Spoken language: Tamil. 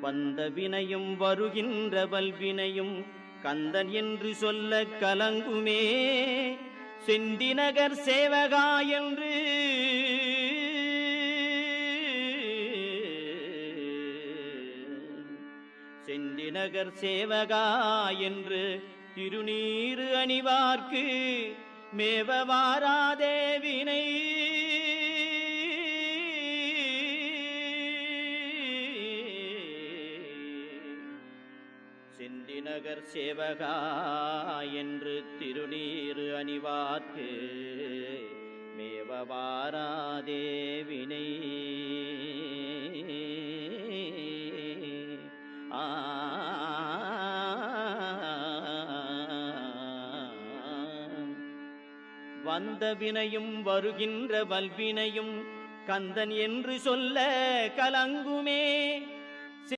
வந்த வினையும் வருகின்ற வல்வினையும் கந்தன் என்று சொல்ல கலங்குமே. செந்திநகர் சேவகா என்று செந்திநகர் சேவகா என்று திருநீறு அணிவார்க்கு மேவவாராதே வினை. செந்திநகர் சேவகா என்று திருநீறு அணிவார்க்கு மேவவாராதே வினை. வந்த வினையும் வருகின்ற வல்வினையும் கந்தன் என்று சொல்ல கலங்குமே.